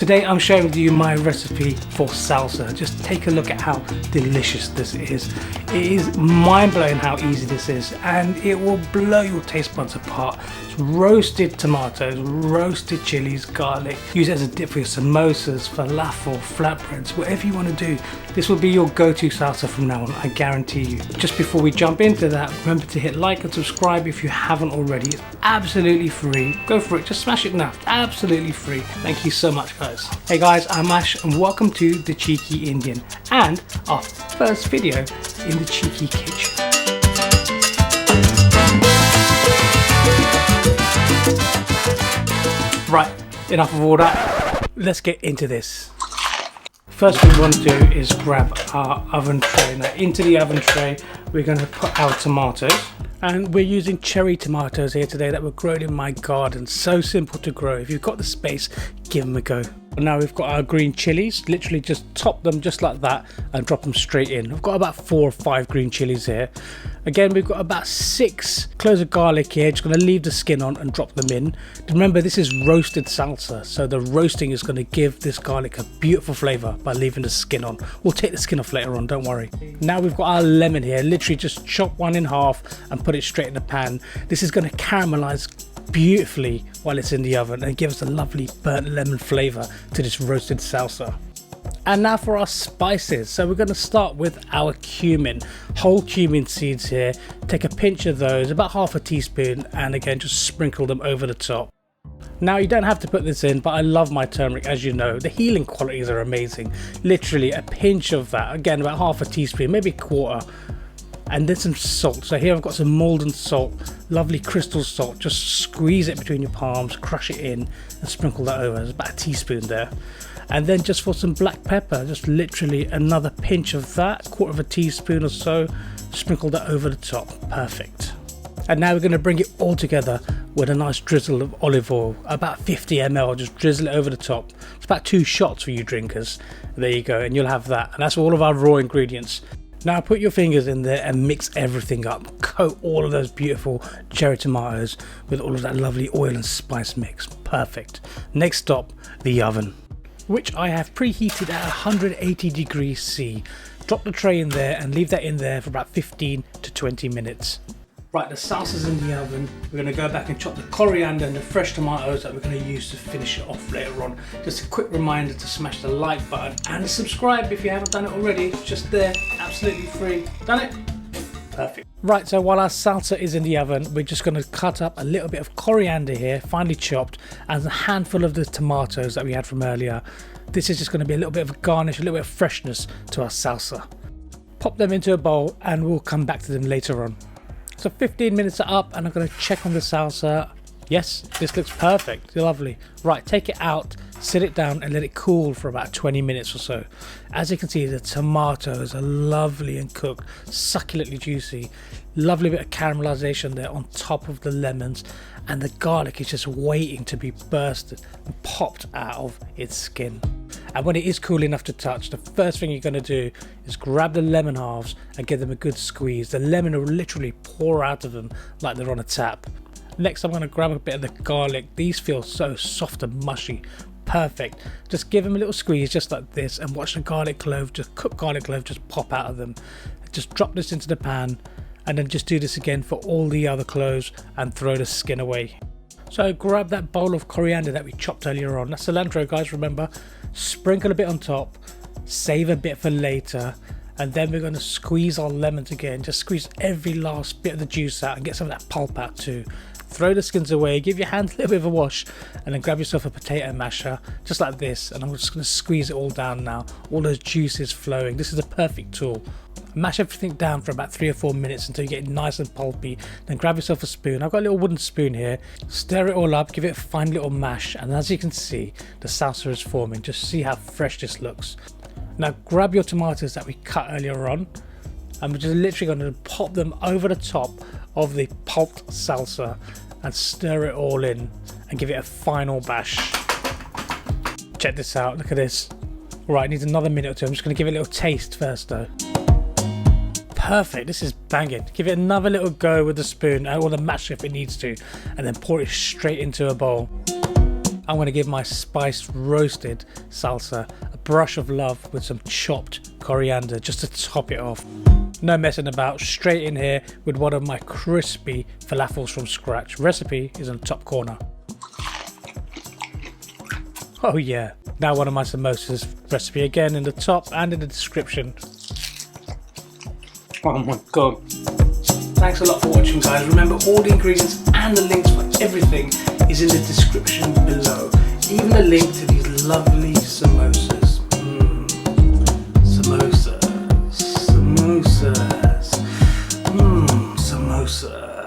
Today I'm sharing with you my recipe for salsa. Just take a look at how delicious this is. It is mind-blowing how easy this is, and it will blow your taste buds apart. It's roasted tomatoes, roasted chilies, garlic. Use it as a dip for your samosas, falafel, flatbreads, whatever you want to do. This will be your go-to salsa from now on, I guarantee you. Just before we jump into that, remember to hit like and subscribe if you haven't already. It's absolutely free. Go for it, just smash it now. It's absolutely free. Thank you so much, guys. Hey guys, I'm Ash and welcome to The Cheeky Indian and our first video in the Cheeky Kitchen. Right, enough of all that. Let's get into this. First thing we want to do is grab our oven tray. Now into the oven tray we're going to put our tomatoes, and we're using cherry tomatoes here today that were grown in my garden. So simple to grow. If you've got the space, give them a go. Now we've got our green chilies. Literally just top them just like that and drop them straight in. I've got about 4 or 5 green chilies here. Again, we've got about 6 cloves of garlic here. Just going to leave the skin on and drop them in. Remember, this is roasted salsa, so the roasting is going to give this garlic a beautiful flavour by leaving the skin on. We'll take the skin off later on, don't worry. Now we've got our lemon here. Literally just chop one in half and put it straight in the pan. This is going to caramelise beautifully while it's in the oven and give us a lovely burnt lemon flavour to this roasted salsa. And now for our spices. So we're going to start with our cumin, whole cumin seeds here. Take a pinch of those, about half a teaspoon, and again just sprinkle them over the top. Now you don't have to put this in, but I love my turmeric, as you know. The healing qualities are amazing. Literally a pinch of that, again about half a teaspoon, maybe a quarter. And then some salt. So here I've got some Malden salt, lovely crystal salt. Just squeeze it between your palms, crush it in and sprinkle that over. There's about a teaspoon there. And then just for some black pepper, just literally another pinch of that, quarter of a teaspoon or so, sprinkle that over the top. Perfect. And now we're going to bring it all together with a nice drizzle of olive oil, about 50 ml, just drizzle it over the top. It's about 2 shots for you drinkers. There you go, and you'll have that. And that's all of our raw ingredients. Now put your fingers in there and mix everything up. Coat all of those beautiful cherry tomatoes with all of that lovely oil and spice mix. Perfect. Next stop, the oven, which I have preheated at 180 degrees C. Drop the tray in there and leave that in there for about 15 to 20 minutes. Right, the salsa's in the oven. We're going to go back and chop the coriander and the fresh tomatoes that we're going to use to finish it off later on. Just a quick reminder to smash the like button and subscribe if you haven't done it already. It's just there, absolutely free. Done it? Perfect. Right, so while our salsa is in the oven, we're just going to cut up a little bit of coriander here, finely chopped, and a handful of the tomatoes that we had from earlier. This is just going to be a little bit of a garnish, a little bit of freshness to our salsa. Pop them into a bowl and we'll come back to them later on. So 15 minutes are up and I'm going to check on the salsa. Yes, this looks perfect, lovely. Right, take it out, sit it down and let it cool for about 20 minutes or so. As you can see, the tomatoes are lovely and cooked, succulently juicy. Lovely bit of caramelization there on top of the lemons, and the garlic is just waiting to be bursted and popped out of its skin. And when it is cool enough to touch, the first thing you're going to do is grab the lemon halves and give them a good squeeze. The lemon will literally pour out of them like they're on a tap. Next, I'm going to grab a bit of the garlic. These feel so soft and mushy. Perfect. Just give them a little squeeze just like this and watch the garlic clove, just cooked garlic clove, just pop out of them. Just drop this into the pan and then just do this again for all the other cloves and throw the skin away. So grab that bowl of coriander that we chopped earlier on. That's cilantro, guys, remember. Sprinkle a bit on top, save a bit for later, and then we're going to squeeze our lemons again. Just squeeze every last bit of the juice out and get some of that pulp out too. Throw the skins away, give your hands a little bit of a wash, and then grab yourself a potato masher just like this, and I'm just going to squeeze it all down now, all those juices flowing. This is a perfect tool. Mash everything down for about 3 or 4 minutes until you get it nice and pulpy. Then grab yourself a spoon. I've got a little wooden spoon here. Stir it all up, give it a fine little mash, and as you can see, the salsa is forming. Just see how fresh this looks. Now grab your tomatoes that we cut earlier on, and we're just literally going to pop them over the top of the pulped salsa and stir it all in and give it a final bash. Check this out, look at this. Right, it needs another minute or two. I'm just going to give it a little taste first though. Perfect, this is banging. Give it another little go with the spoon or the masher if it needs to, and then pour it straight into a bowl. I'm going to give my spiced roasted salsa a brush of love with some chopped coriander just to top it off. No messing about, straight in here with one of my crispy falafels from scratch. Recipe is in the top corner. Oh yeah, now one of my samosas. Recipe again in the top and in the description. Oh my god. Thanks a lot for watching, guys. Remember, all the ingredients and the links for everything is in the description below. Even the link to these lovely samosas. Samosas. Samosas. Samosas.